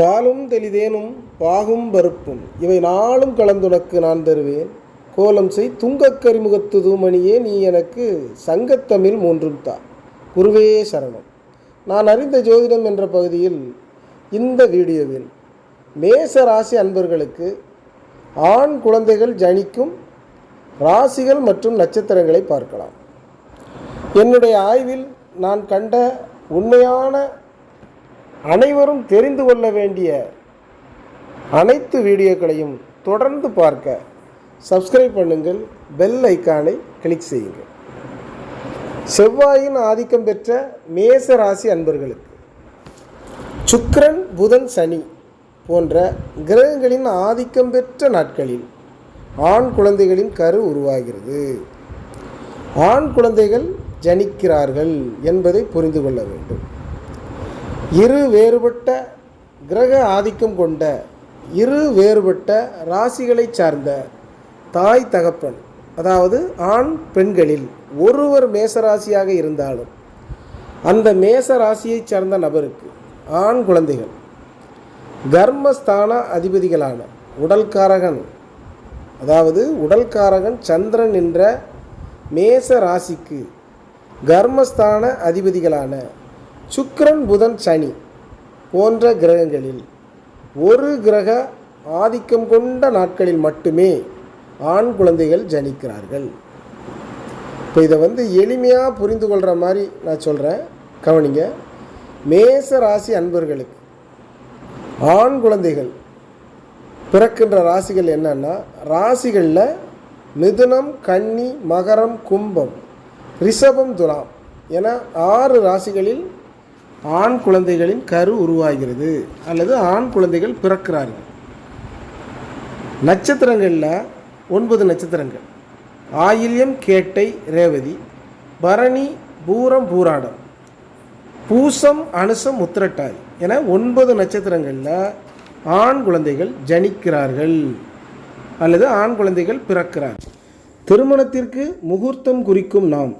பாலும் தெளிதேனும் பாகும் பருப்பும் இவை நாளும் கலந்துனக்கு நான் தருவேன். கோலம் செய் துங்கக்கரிமுகத்து தூமணியே நீ எனக்கு சங்கத்தமிழ் மூன்றும் தா. குருவே சரணம். நான் அறிந்த ஜோதிடம் என்ற பகுதியில் இந்த வீடியோவில் மேச ராசி அன்பர்களுக்கு ஆண் குழந்தைகள் ஜனிக்கும் ராசிகள் மற்றும் நட்சத்திரங்களை பார்க்கலாம். என்னுடைய ஆய்வில் நான் கண்ட உண்மையான அனைவரும் தெரிந்து கொள்ள வேண்டிய அனைத்து வீடியோக்களையும் தொடர்ந்து பார்க்க சப்ஸ்கிரைப் பண்ணுங்கள், பெல் ஐக்கானை கிளிக் செய்யுங்கள். செவ்வாயின் ஆதிக்கம் பெற்ற மேச ராசி அன்பர்களுக்கு சுக்கிரன், புதன், சனி போன்ற கிரகங்களின் ஆதிக்கம் பெற்ற நாட்களில் ஆண் குழந்தைகளின் கரு உருவாகிறது. ஆண் குழந்தைகள் ஜனிக்கிறார்கள் என்பதை புரிந்து கொள்ள வேண்டும். இரு வேறுபட்ட கிரக ஆதிக்கம் கொண்ட இரு வேறுபட்ட ராசிகளை சார்ந்த தாய் தகப்பன், அதாவது ஆண் பெண்களில் ஒருவர் மேசராசியாக இருந்தாலும் அந்த மேச ராசியை சார்ந்த நபருக்கு ஆண் குழந்தைகள் கர்மஸ்தான அதிபதிகளான உடல்காரகன், அதாவது உடல்காரகன் சந்திரன் என்ற மேச ராசிக்கு கர்மஸ்தான அதிபதிகளான சுக்கிரன், புதன், சனி போன்ற கிரகங்களில் ஒரு கிரக ஆதிக்கம் கொண்ட நாட்களில் மட்டுமே ஆண் குழந்தைகள் ஜனிக்கிறார்கள். இப்போ இதை எளிமையாக புரிந்து கொள்கிற மாதிரி நான் சொல்கிறேன், கவனிங்க. மேச ராசி அன்பர்களுக்கு ஆண் குழந்தைகள் பிறக்கின்ற ராசிகள் என்னன்னா, ராசிகளில் மிதுனம், கன்னி, மகரம், கும்பம், ரிஷபம், துலாம் என 6 ராசிகளில் ஆண் குழந்தைகளின் கரு உருவாகிறது அல்லது ஆண் குழந்தைகள் பிறக்கிறார்கள். நட்சத்திரங்களில் 9 நட்சத்திரங்கள்: ஆயில்யம், கேட்டை, ரேவதி, பரணி, பூரம், பூராடம், பூசம், அனுசம், உத்திரட்டாதி என 9 நட்சத்திரங்களில் ஆண் குழந்தைகள் ஜனிக்கிறார்கள் அல்லது ஆண் குழந்தைகள் பிறக்கிறார்கள். திருமணத்திற்கு முகூர்த்தம் குறிக்கும் நாம்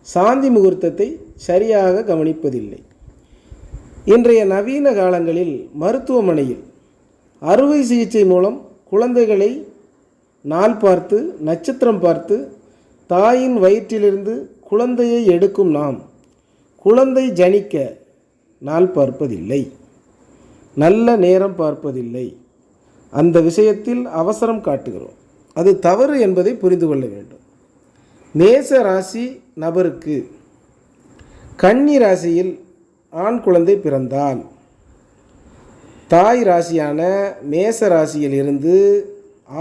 சாந்தி முகூர்த்தத்தை சரியாக கவனிப்பதில்லை. இன்றைய நவீன காலங்களில் மருத்துவமனையில் அறுவை சிகிச்சை மூலம் குழந்தைகளை நாள் பார்த்து நட்சத்திரம் பார்த்து தாயின் வயிற்றிலிருந்து குழந்தையை எடுக்கும் நாம் குழந்தை ஜனிக்க நாள் பார்ப்பதில்லை, நல்ல நேரம் பார்ப்பதில்லை. அந்த விஷயத்தில் அவசரம் காட்டுகிறோம். அது தவறு என்பதை புரிந்து கொள்ள வேண்டும். மேச ராசி நபருக்கு கன்னி ராசியில் ஆண் குழந்தை பிறந்தால் தாய் ராசியான மேச ராசியில் இருந்து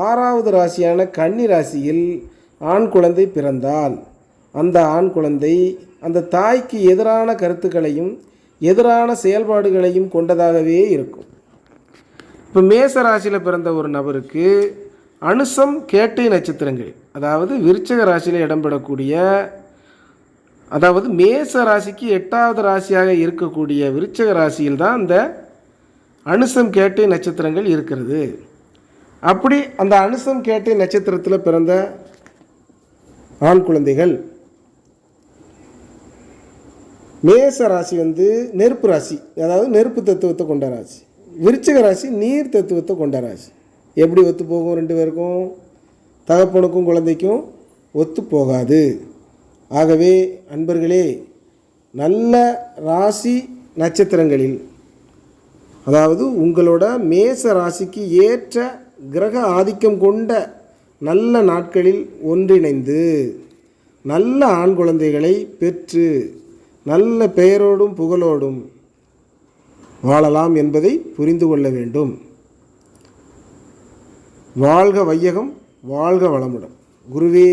6வது ராசியான கன்னி ராசியில் ஆண் குழந்தை பிறந்தால் அந்த ஆண் குழந்தை அந்த தாய்க்கு எதிரான கருத்துக்களையும் எதிரான செயல்பாடுகளையும் கொண்டதாகவே இருக்கும். இப்போ மேச ராசியில் பிறந்த ஒரு நபருக்கு அனுசம், கேட்டை நட்சத்திரங்கள், அதாவது விருச்சிக ராசியில் இடம்பெறக்கூடிய, அதாவது மேச ராசிக்கு 8வது ராசியாக இருக்கக்கூடிய விருச்சிக ராசியில் தான் அந்த அனுசம், கேட்டை நட்சத்திரங்கள் இருக்கிறது. அப்படி அந்த அனுசம், கேட்டை நட்சத்திரத்தில் பிறந்த ஆண் குழந்தைகள், மேச ராசி நெருப்பு ராசி, அதாவது நெருப்பு தத்துவத்தை கொண்ட ராசி, விருச்சிக ராசி நீர் தத்துவத்தை கொண்ட ராசி. எப்படி ஒத்து போகும்? 2 பேருக்கும், தகப்பனுக்கும் குழந்தைக்கும் ஒத்து போகாது. ஆகவே அன்பர்களே, நல்ல ராசி நட்சத்திரங்களில், அதாவது உங்களோட மேச ராசிக்கு ஏற்ற கிரக ஆதிக்கம் கொண்ட நல்ல நாட்களில் ஒன்றிணைந்து நல்ல ஆண் குழந்தைகளை பெற்று நல்ல பெயரோடும் புகழோடும் வாழலாம் என்பதை புரிந்து கொள்ள வேண்டும். வாழ்க வையகம், வாழ்க வளமுடன். குருவே